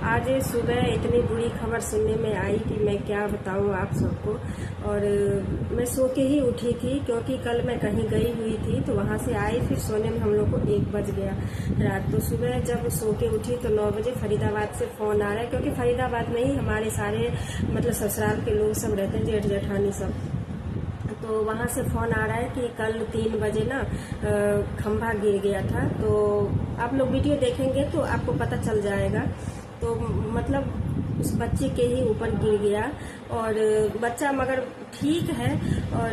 आज सुबह इतनी बुरी खबर सुनने में आई कि मैं क्या बताऊं आप सबको। और मैं सो के ही उठी थी क्योंकि कल मैं कहीं गई हुई थी, तो वहां से आई, फिर सोने में हम लोग को 1 बज गया रात। तो सुबह जब सो के उठी तो 9 बजे फरीदाबाद से फ़ोन आ रहा है, क्योंकि फरीदाबाद में ही हमारे सारे मतलब ससुराल के लोग सब रहते हैं, जेठ जेठानी सब। तो वहाँ से फ़ोन आ रहा है कि कल 3 बजे ना खंभा गिर गया था। तो आप लोग वीडियो देखेंगे तो आपको पता चल जाएगा। तो मतलब उस बच्चे के ही ऊपर गिर गया और बच्चा मगर ठीक है। और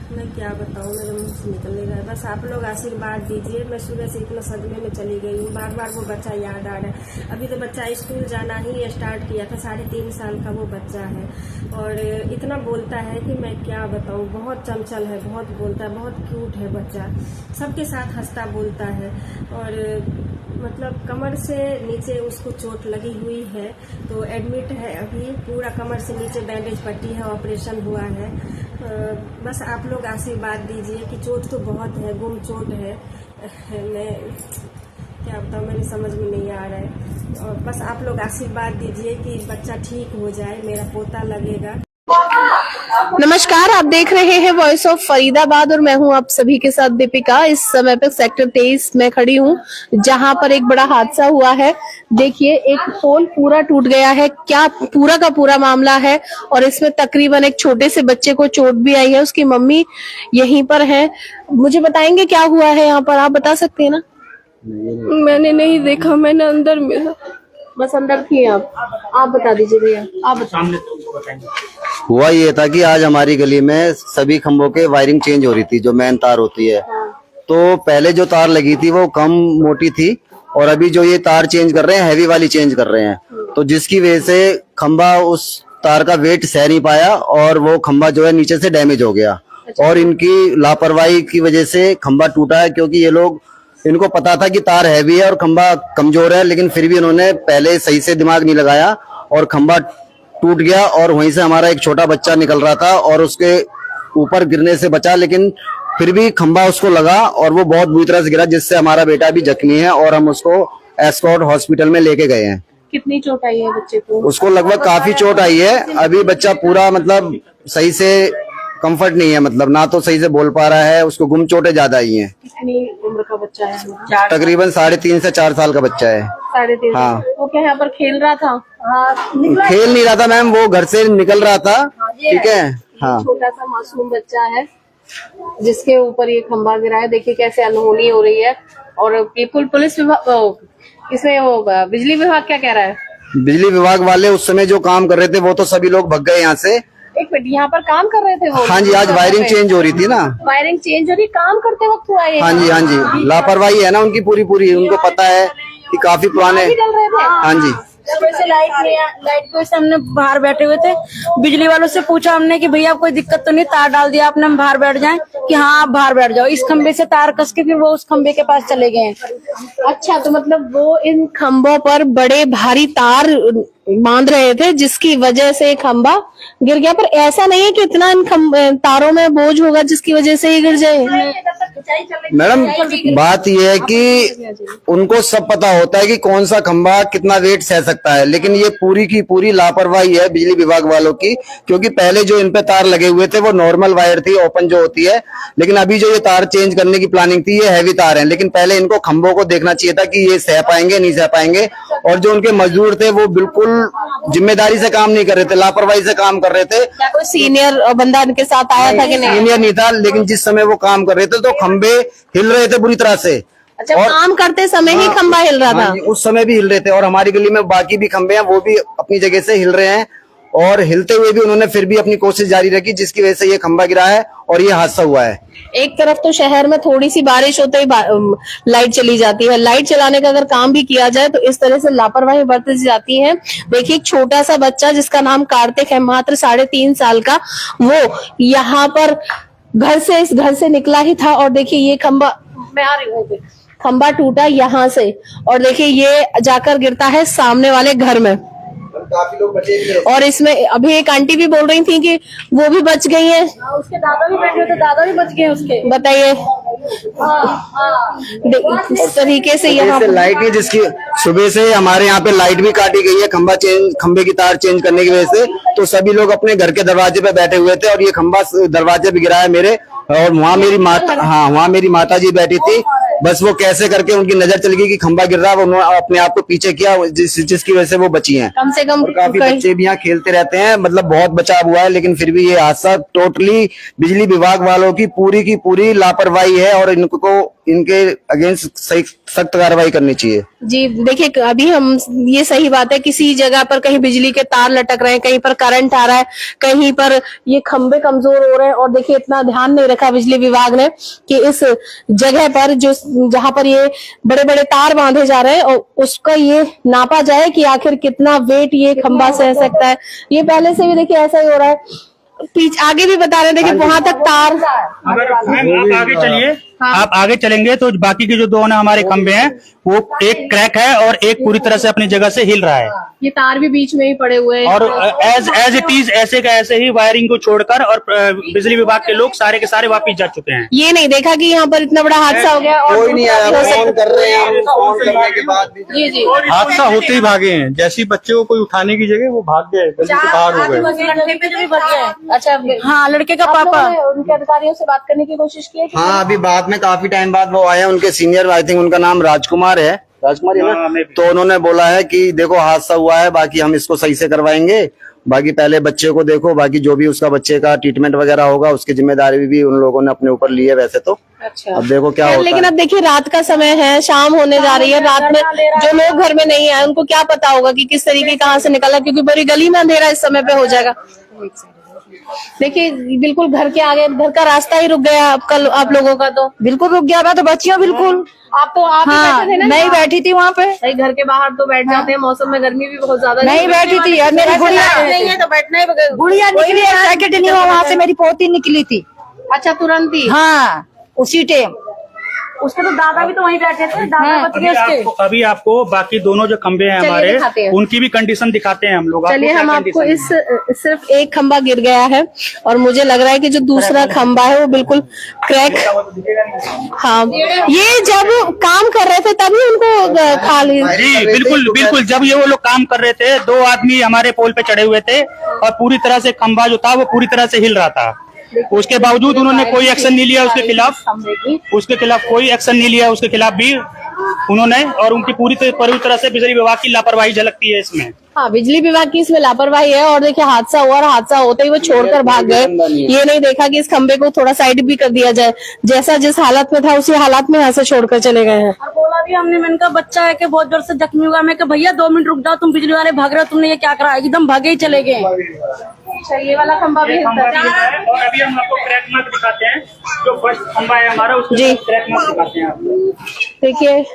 मैं क्या बताऊँ, मेरे मुंह से निकल नहीं रहा है। बस आप लोग आशीर्वाद दीजिए। मैं सुबह से इतना सदमे में चली गई हूँ, बार बार वो बच्चा याद आ रहा है। अभी तो बच्चा स्कूल जाना ही स्टार्ट किया था, 3.5 साल का वो बच्चा है और इतना बोलता है कि मैं क्या बताऊँ। बहुत चंचल है, बहुत बोलता है, बहुत क्यूट है बच्चा, सबके साथ हंसता बोलता है। और मतलब कमर से नीचे उसको चोट लगी हुई है, तो एडमिट है अभी। पूरा कमर से नीचे बैंडेज पट्टी है, ऑपरेशन हुआ है। बस आप लोग आशीर्वाद दीजिए कि चोट तो बहुत है, गुम चोट है। मैं क्या बताऊँ, मेरे समझ में नहीं आ रहा है। और बस आप लोग आशीर्वाद दीजिए कि बच्चा ठीक हो जाए, मेरा पोता लगेगा। नमस्कार, आप देख रहे हैं वॉइस ऑफ फरीदाबाद और मैं हूं आप सभी के साथ दीपिका। इस समय पे सेक्टर 23 में खड़ी हूं, जहां पर एक बड़ा हादसा हुआ है। देखिए, एक पोल पूरा टूट गया है। क्या पूरा का पूरा मामला है और इसमें तकरीबन एक छोटे से बच्चे को चोट भी आई है। उसकी मम्मी यहीं पर है, मुझे बताएंगे क्या हुआ है यहाँ पर। आप बता सकते हैं ना? मैंने नहीं देखा, मैंने अंदर में बस अंदर थी आप बता दीजिए भैया, आप बताएंगे। हुआ ये था कि आज हमारी गली में सभी खंभों के वायरिंग चेंज हो रही थी, जो मेन तार होती है। तो पहले जो तार लगी थी वो कम मोटी थी और अभी जो ये तार चेंज कर रहे हैं हैवी वाली चेंज कर रहे हैं, तो जिसकी वजह से खंभा उस तार का वेट सह नहीं पाया और वो खंभा जो है नीचे से डैमेज हो गया। और इनकी लापरवाही की वजह से खंभा टूटा है, क्योंकि ये लोग, इनको पता था कि तार हैवी है और खंभा कमजोर है, लेकिन फिर भी इन्होंने पहले सही से दिमाग नहीं लगाया और खंभा टूट गया। और वहीं से हमारा एक छोटा बच्चा निकल रहा था और उसके ऊपर गिरने से बचा, लेकिन फिर भी खंभा उसको लगा और वो बहुत बुरी तरह से गिरा, जिससे हमारा बेटा भी जख्मी है और हम उसको एस्कॉर्ट हॉस्पिटल में लेके गए हैं। कितनी चोट आई है बच्चे को? उसको लगभग काफी चोट आई है। अभी बच्चा पूरा मतलब सही से कंफर्ट नहीं है, मतलब ना तो सही से बोल पा रहा है, उसको गुम चोटें ज्यादा आई हैं। कितनी उम्र का बच्चा है? तकरीबन 3.5 से 4 साल का बच्चा है। 3.5? हाँ। वो क्या यहाँ पर खेल रहा था? खेल नहीं रहा था मैम, वो घर से निकल रहा था। ठीक है। हाँ, छोटा सा मासूम बच्चा है जिसके ऊपर ये खंभा गिरा है। देखिए कैसे अनहोनी हो रही है। और बिल्कुल पुलिस विभाग, इसमें वो बिजली विभाग क्या कह रहा है? बिजली विभाग वाले उस समय जो काम कर रहे थे वो तो सभी लोग भग गए यहाँ से। एक मिनट, यहाँ पर काम कर रहे थे वो? हाँ जी, आज वायरिंग चेंज हो रही थी ना। वायरिंग चेंज हो रही, काम करते वक्त हुआ ये? हाँ जी, हाँ जी, लापरवाही है ना उनकी पूरी। उनको पता है कि काफी पुराने। हाँ जी, वैसे लाइट के सामने बाहर बैठे हुए थे। बिजली वालों से पूछा हमने कि भैया कोई दिक्कत तो नहीं, तार डाल दिया आपने, हम बाहर बैठ जाएं? कि हाँ आप बाहर बैठ जाओ। इस खंबे से तार कस के फिर वो उस खंबे के पास चले गए। अच्छा, तो मतलब वो इन खंभों पर बड़े भारी तार बांध रहे थे जिसकी वजह से खंभा गिर गया। पर ऐसा नहीं है कि इतना इन तारों में बोझ होगा जिसकी वजह से ये गिर जाए। मैडम बात यह है कि उनको सब पता होता है कि कौन सा खंभा कितना वेट सह सकता है, लेकिन ये पूरी की पूरी लापरवाही है बिजली विभाग वालों की। क्योंकि पहले जो इन पे तार लगे हुए थे वो नॉर्मल वायर थी, ओपन जो होती है, लेकिन अभी जो ये तार चेंज करने की प्लानिंग थी ये हैवी तार है। लेकिन पहले इनको खंभों को देखना चाहिए था कि ये सह पाएंगे नहीं सह पाएंगे। और जो उनके मजदूर थे वो बिल्कुल जिम्मेदारी से काम नहीं कर रहे थे, लापरवाही से काम कर रहे थे। क्या कोई सीनियर बंदा इनके साथ आया था कि नहीं? सीनियर नहीं था, लेकिन जिस समय वो काम कर रहे थे तो खंभे हिल रहे थे बुरी तरह से। अच्छा, और काम करते समय ही खंभा हिल रहा था? उस समय भी हिल रहे थे। और हमारी गली में बाकी भी खंभे हैं, वो भी अपनी जगह से हिल रहे हैं और हिलते हुए भी उन्होंने फिर भी अपनी कोशिश जारी रखी, जिसकी वजह से ये खंभा गिरा है और ये हादसा हुआ है। एक तरफ तो शहर में थोड़ी सी बारिश होते ही लाइट चली जाती है। लाइट चलाने का अगर काम भी किया जाए तो इस तरह से लापरवाही बरती जाती है। देखिए, एक छोटा सा बच्चा जिसका नाम कार्तिक है, मात्र 3.5 साल का, वो यहाँ पर इस घर से निकला ही था। और देखिए ये खंभा, मैं आ रही हूँ, खंभा टूटा यहाँ से और देखिए ये जाकर गिरता है सामने वाले घर में। काफी लोग बचे भी हैं। और इसमें अभी एक आंटी भी बोल रही थी कि वो भी बच गई है। उसके दादा भी बैठे हुए थे, दादा भी बच गए उसके। बताइए। इस तरीके से यहाँ जैसे लाइट ही जिसकी सुबह से हमारे यहाँ पे लाइट भी काटी गई है खंबे की तार चेंज करने की वजह से, तो सभी लोग अपने घर के दरवाजे पे बैठे हुए थे और ये खंबा दरवाजे पे गिरा है मेरे, और वहाँ मेरी माता जी बैठी थी। बस वो कैसे करके उनकी नजर चल गई कि खंबा गिर रहा है, उन्होंने अपने आप को पीछे किया, जिसकी वजह से वो बची हैं। कम से कम और काफी बच्चे भी यहाँ खेलते रहते हैं, मतलब बहुत बचाव हुआ है, लेकिन फिर भी ये हादसा टोटली बिजली विभाग वालों की पूरी लापरवाही है और इनके अगेंस्ट सख्त कार्रवाई करनी चाहिए। जी देखिए, अभी हम ये सही बात है, किसी जगह पर कहीं बिजली के तार लटक रहे हैं, कहीं पर करंट आ रहा है, कहीं पर ये खंबे कमजोर हो रहे हैं, और देखिए इतना ध्यान नहीं रखा बिजली विभाग ने कि इस जगह पर जहां पर ये बड़े बड़े तार बांधे जा रहे हैं और उसका ये नापा जाए कि आखिर कितना वेट ये खंबा सह सकता है। ये पहले से भी देखिए ऐसा ही हो रहा है। आगे भी बता रहे थे कि वहां तक तार, अगर आप आगे चलिए, आप आगे चलेंगे तो बाकी के जो दो हमारे खंबे हैं वो एक क्रैक है और एक पूरी तरह से अपनी जगह से हिल रहा है, ये तार भी बीच में ही पड़े हुए हैं। और एज इट इज ऐसे का ऐसे ही वायरिंग को छोड़कर और बिजली विभाग के लोग सारे के सारे वापिस जा चुके हैं। ये नहीं देखा कि यहाँ पर इतना बड़ा हादसा हो गया और कोई नहीं आया, फोन कर रहे हैं, फोन करने के बाद भी जी जी हादसा होते ही भागे हैं। जैसे ही बच्चे को कोई उठाने की जगह वो भाग गए, गली से बाहर हो गए। लड़के पे जो भी बच गए। अच्छा, हाँ, लड़के का आप पापा। लोगों ने उनके अधिकारियों से बात करने की कोशिश की है कि हाँ, अभी बाद में काफी टाइम बाद वो आए, उनके सीनियर, आई थिंक उनका नाम राजकुमार है हाँ, ना, तो उन्होंने बोला है कि देखो हादसा हुआ है, बाकी हम इसको सही से करवाएंगे, बाकी पहले बच्चे को देखो, बाकी जो भी उसका बच्चे का ट्रीटमेंट वगैरह होगा उसकी जिम्मेदारी भी उन लोगों ने अपने ऊपर ली है वैसे तो। अच्छा, अब देखो क्या होता लेकिन है। अब देखिए रात का समय है, शाम होने जा रही है, रात में जो लोग घर में नहीं आए उनको क्या पता होगा कि किस तरीके कहाँ से निकला, क्योंकि पूरी गली में अंधेरा इस समय पे हो जाएगा। देखिए बिल्कुल घर के आगे, घर का रास्ता ही रुक गया आप लोगों का, तो बिल्कुल रुक गया। मैं तो बची हूँ बिल्कुल। आप ही हाँ, बैठे थे ना? मैं ही बैठी थी वहाँ पे। भाई घर के बाहर तो बैठ जाते हैं, मौसम में गर्मी भी बहुत ज्यादा नहीं बैठी थी यार, मेरी गुड़िया नहीं है तो बैठना ही गुड़िया निकली है, सेकंड नहीं हुआ, वहाँ से मेरी पोती निकली थी। अच्छा, तुरंत ही। हाँ, उसी टाइम। उसके तो दादा भी तो वहीं बैठे थे, दादा बच गए उसके। अभी आपको बाकी दोनों जो खंबे हैं चलिए दिखाते हमारे, हैं। उनकी भी कंडीशन दिखाते हैं हम लोग। चलिए हम आपको सिर्फ एक खंबा गिर गया है और मुझे लग रहा है कि जो दूसरा खंबा है वो बिल्कुल क्रैक। हाँ, ये जब काम कर रहे थे तभी उनको खाली। जी बिल्कुल, जब ये वो लोग काम कर रहे थे, दो आदमी हमारे पोल पे चढ़े हुए थे और पूरी तरह से खंबा जो था वो पूरी तरह से हिल रहा था। उसके बावजूद उन्होंने कोई एक्शन नहीं लिया उसके खिलाफ कोई एक्शन नहीं लिया उसके खिलाफ भी उन्होंने, और उनकी पूरी तरह से बिजली विभाग की लापरवाही झलकती है इसमें। हाँ, बिजली विभाग की इसमें लापरवाही है। और देखिए हादसा हुआ और हादसा होते ही वो छोड़कर भाग गए, ये नहीं देखा कि इस खंबे को थोड़ा साइड भी कर दिया जाए, जैसा जिस हालत में था उसी हालत में यहाँ से छोड़कर चले गए हैं। और बोला भी हमने, मैंने कहा बच्चा है कि बहुत जोर से जख्मी हुआ, मैं कहा भैया 2 मिनट रुक जाओ, तुम बिजली वाले भाग रहे हो, तुमने ये क्या करा, एकदम भागे ही चले गए। अच्छा, ये वाला खंबा भी हिलता है। और अभी हम आपको क्रैक मार्क दिखाते हैं, जो फर्स्ट खंबा है हमारा उसमें क्रैक मार्क दिखाते हैं आपको। देखिए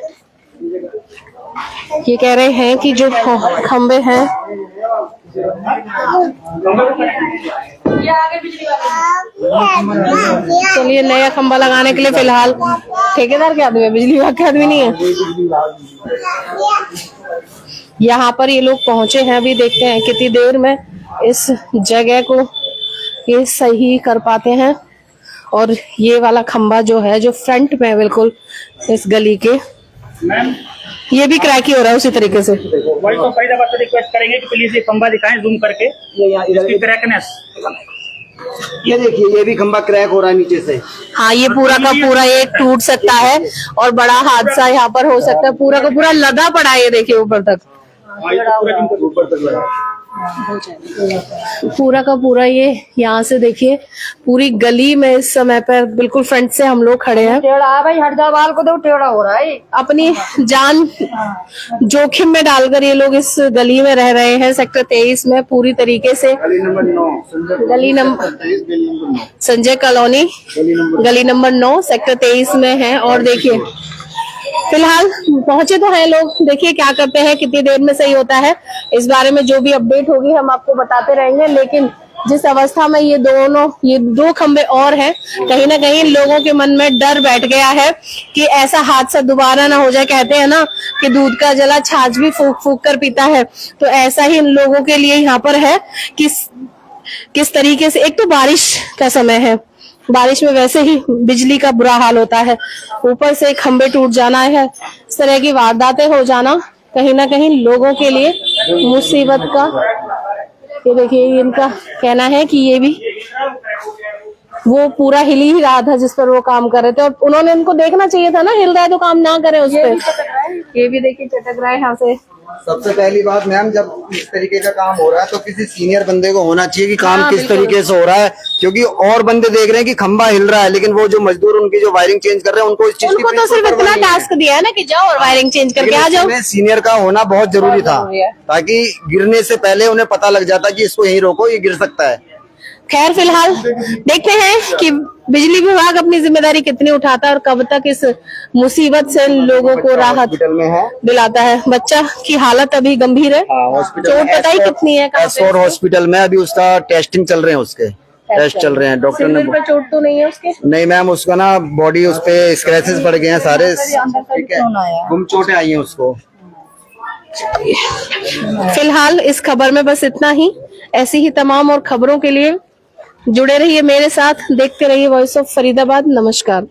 ये कह रहे हैं कि जो खंबे हैं चलिए नया खंबा लगाने के लिए फिलहाल ठेकेदार के आदमी है, बिजली विभाग के आदमी नहीं है। यहाँ पर ये लोग पहुंचे हैं, अभी देखते हैं कितनी देर में इस जगह को ये सही कर पाते हैं। और ये वाला खंबा जो है, जो फ्रंट में बिल्कुल इस गली के, मैम ये भी क्रैक ही हो रहा है उसी तरीके से। वही तो फरीदाबाद से रिक्वेस्ट करेंगे कि प्लीज ये खंबा दिखाएं जूम करके, इसकी क्रैकनेस। ये देखिए, ये भी खंबा क्रैक हो रहा है नीचे से। हाँ, ये पूरा का पूरा ये टूट सकता है और बड़ा हादसा यहाँ पर हो सकता है। पूरा का पूरा लदा पड़ा है, ये देखिए ऊपर तक, ऊपर तक लगा। पूरा का पूरा ये यहाँ से देखिए पूरी गली में इस समय पर बिल्कुल फ्रंट से हम लोग खड़े हैं। टेढ़ा है भाई, हट जा, बाल को तो टेढ़ा हो रहा है। अपनी जान जोखिम में डालकर ये लोग इस गली में रह रहे हैं, सेक्टर 23 में पूरी तरीके से। गली नंबर 9 गली नंबर संजय कॉलोनी, गली नंबर 9 सेक्टर 23 में है। और देखिए फिलहाल पहुंचे तो हैं लोग, देखिए क्या करते हैं, कितनी देर में सही होता है। इस बारे में जो भी अपडेट होगी हम आपको बताते रहेंगे। लेकिन जिस अवस्था में ये दो खंबे और हैं, कहीं ना कहीं लोगों के मन में डर बैठ गया है कि ऐसा हादसा दोबारा ना हो जाए। कहते हैं ना कि दूध का जला छाछ भी फूक फूक कर पीता है, तो ऐसा ही इन लोगों के लिए यहाँ पर है। किस तरीके से, एक तो बारिश का समय है बारिश में वैसे ही बिजली का बुरा हाल होता है, ऊपर से खंभे टूट जाना है, इस तरह की वारदातें हो जाना कहीं ना कहीं लोगों के लिए मुसीबत का। ये देखिए, इनका कहना है कि ये भी वो पूरा हिल ही रहा था जिस पर वो काम कर रहे थे, और उन्होंने उनको देखना चाहिए था ना, हिल रहा है तो काम ना करे उस पर। ये भी देखिए चटक रहा है यहाँ से। सबसे पहली बात मैम, जब इस तरीके का काम हो रहा है तो किसी सीनियर बंदे को होना चाहिए कि काम किस तरीके से हो रहा है, क्योंकि और बंदे देख रहे हैं कि खंबा हिल रहा है, लेकिन वो जो मजदूर उनकी जो वायरिंग चेंज कर रहे हैं उनको इस चीज की उनको तो सिर्फ इतना टास्क दिया है ना कि जाओ और वायरिंग चेंज करके आ जाओ। सीनियर का होना बहुत जरूरी था, ताकि गिरने से पहले उन्हें पता लग जाता कि इसको यहीं रोको, ये गिर सकता है। खैर फिलहाल देखते हैं कि बिजली विभाग अपनी जिम्मेदारी कितनी उठाता है और कब तक इस मुसीबत से लोगों को राहत हॉस्पिटल में है, दिलाता है। बच्चा की हालत अभी गंभीर है, चोट पता ही कितनी है। एसोर हॉस्पिटल में अभी उसका टेस्टिंग चल रहे हैं, उसके टेस्ट चल रहे हैं। डॉक्टर ने सिर पे चोट तो नहीं है उसके? नहीं मैम, उसका ना बॉडी उस पे स्क्रैचेस पड़ गए हैं सारे, ठीक है, गुम चोटें आई हैं उसको। फिलहाल इस खबर में बस इतना ही। ऐसी ही तमाम और खबरों के लिए जुड़े रहिए मेरे साथ, देखते रहिए वॉइस ऑफ फरीदाबाद। नमस्कार।